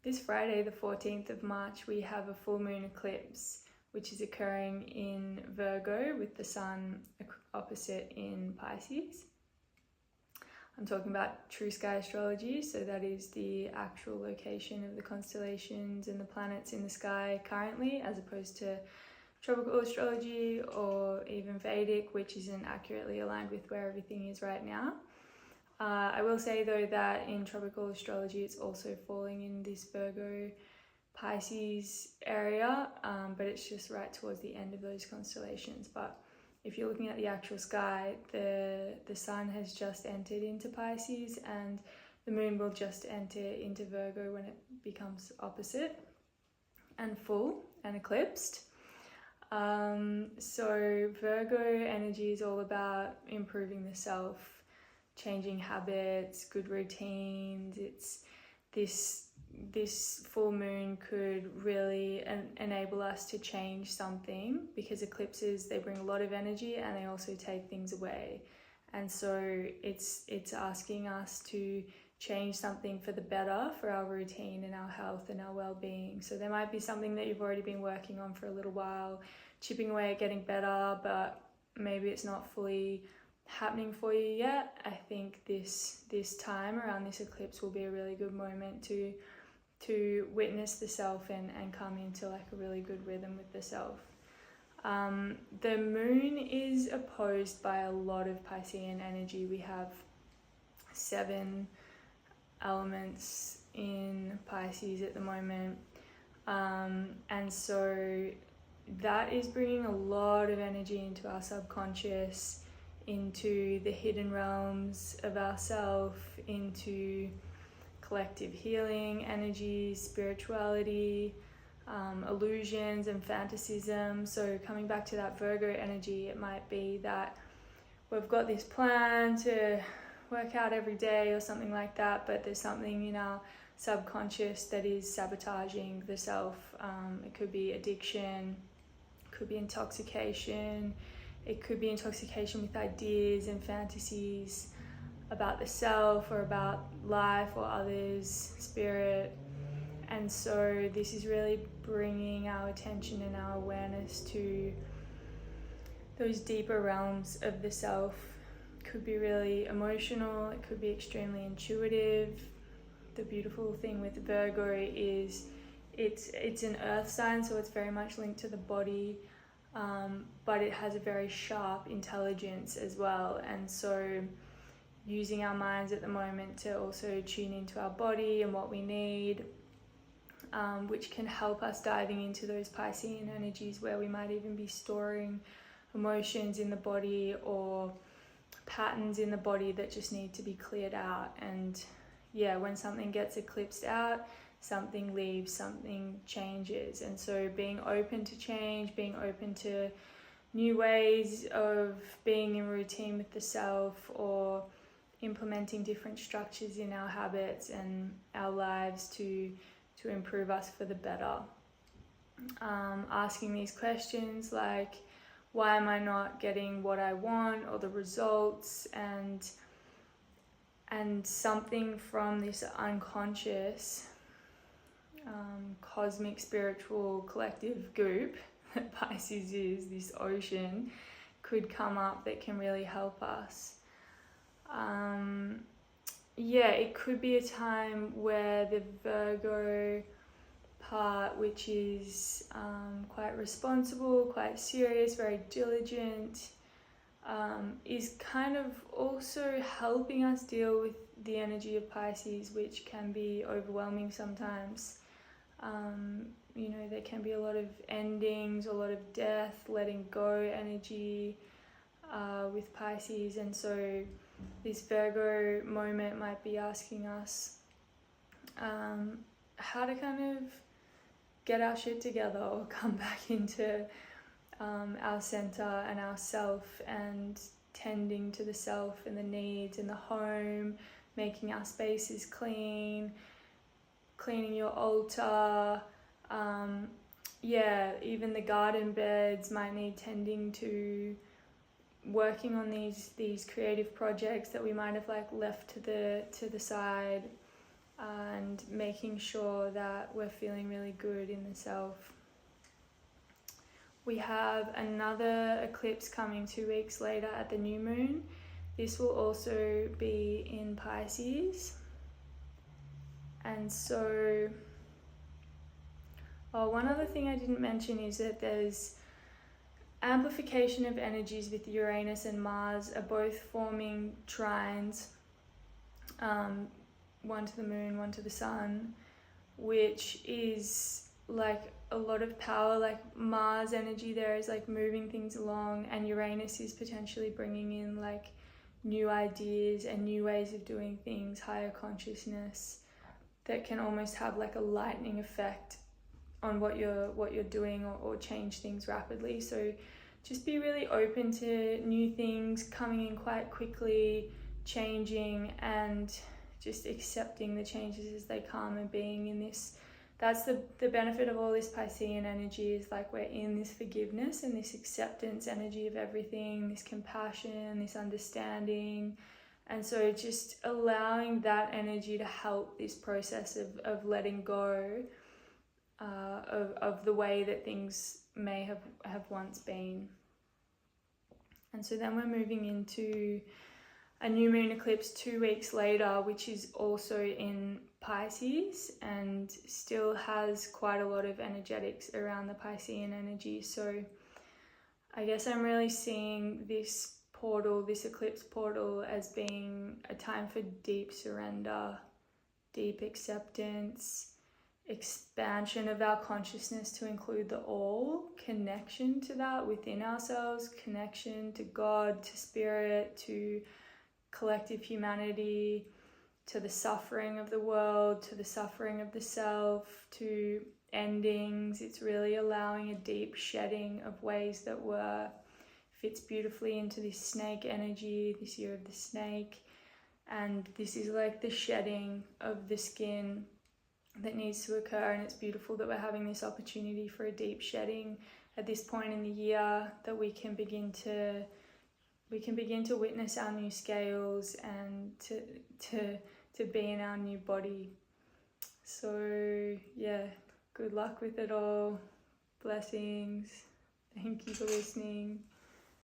This Friday, the 14th of March, we have a full moon eclipse, which is occurring in Virgo with the sun opposite in Pisces. I'm talking about true Sky Astrology, so that is the actual location of the constellations and the planets in the sky currently, as opposed to tropical astrology or even Vedic, which isn't accurately aligned with where everything is right now. I will say though that in tropical astrology it's also falling in this Virgo Pisces area, but it's just right towards the end of those constellations. But if you're looking at the actual sky, the sun has just entered into Pisces and the moon will just enter into Virgo when it becomes opposite and full and eclipsed. So Virgo energy is all about improving the self, changing habits, good routines. It's this full moon could really enable us to change something, because eclipses, they bring a lot of energy and they also take things away. And so it's asking us to change something for the better for our routine and our health and our well-being. So there might be something that you've already been working on for a little while, chipping away at getting better, but maybe it's not fully happening for you yet. I think this time around this eclipse will be a really good moment to witness the self and come into like a really good rhythm with the self. The moon is opposed by a lot of Piscean energy. We have 7 elements in Pisces at the moment, and so that is bringing a lot of energy into our subconscious, into the hidden realms of ourself, into collective healing energies, spirituality, illusions and fantasism. So coming back to that Virgo energy, it might be that we've got this plan to work out every day or something like that, but there's something in our subconscious that is sabotaging the self. It could be addiction, it could be intoxication, it could be intoxication with ideas and fantasies about the self or about life or others, spirit. And so this is really bringing our attention and our awareness to those deeper realms of the self. It could be really emotional, it could be extremely intuitive. The beautiful thing with Virgo is it's an earth sign, so it's very much linked to the body, but it has a very sharp intelligence as well. And so using our minds at the moment to also tune into our body and what we need, which can help us diving into those Piscean energies where we might even be storing emotions in the body or patterns in the body that just need to be cleared out. And yeah, when something gets eclipsed out, something leaves, something changes. And so being open to change, being open to new ways of being in routine with the self, or implementing different structures in our habits and our lives to improve us for the better. Asking these questions like, why am I not getting what I want or the results, and something from this unconscious cosmic spiritual collective goop that Pisces is, this ocean, could come up that can really help us. It could be a time where the Virgo part, which is quite responsible, quite serious, very diligent, is kind of also helping us deal with the energy of Pisces, which can be overwhelming sometimes. There can be a lot of endings, a lot of death, letting go energy with Pisces. And so this Virgo moment might be asking us how to kind of get our shit together, or come back into our center and our self, and tending to the self and the needs in the home, making our spaces clean, cleaning your altar. Even the garden beds might need tending to, working on these creative projects that we might have left to the side. and making sure that we're feeling really good in the self. We have another eclipse coming 2 weeks later at the new moon. This will also be in Pisces. And so, one other thing I didn't mention is that there's amplification of energies with Uranus and Mars are both forming trines, one to the moon, one to the sun, which is like a lot of power. Like Mars energy there is like moving things along, and Uranus is potentially bringing in like new ideas and new ways of doing things, higher consciousness that can almost have like a lightning effect on what you're doing, or change things rapidly. So just be really open to new things coming in quite quickly, changing, and just accepting the changes as they come, and being in this. That's the benefit of all this Piscean energy, is like we're in this forgiveness and this acceptance energy of everything, this compassion, this understanding. And so just allowing that energy to help this process of letting go of the way that things may have once been. And so then we're moving into a new moon eclipse 2 weeks later, which is also in Pisces and still has quite a lot of energetics around the Piscean energy. So I guess I'm really seeing this portal, this eclipse portal, as being a time for deep surrender, deep acceptance, expansion of our consciousness to include the all, connection to that within ourselves, connection to God, to spirit, to collective humanity, to the suffering of the world, to the suffering of the self, to endings. It's really allowing a deep shedding of ways that were. Fits beautifully into this snake energy, this year of the snake. And this is like the shedding of the skin that needs to occur, and it's beautiful that we're having this opportunity for a deep shedding at this point in the year, that we can begin to witness our new scales and to be in our new body. So yeah, good luck with it all. Blessings. Thank you for listening.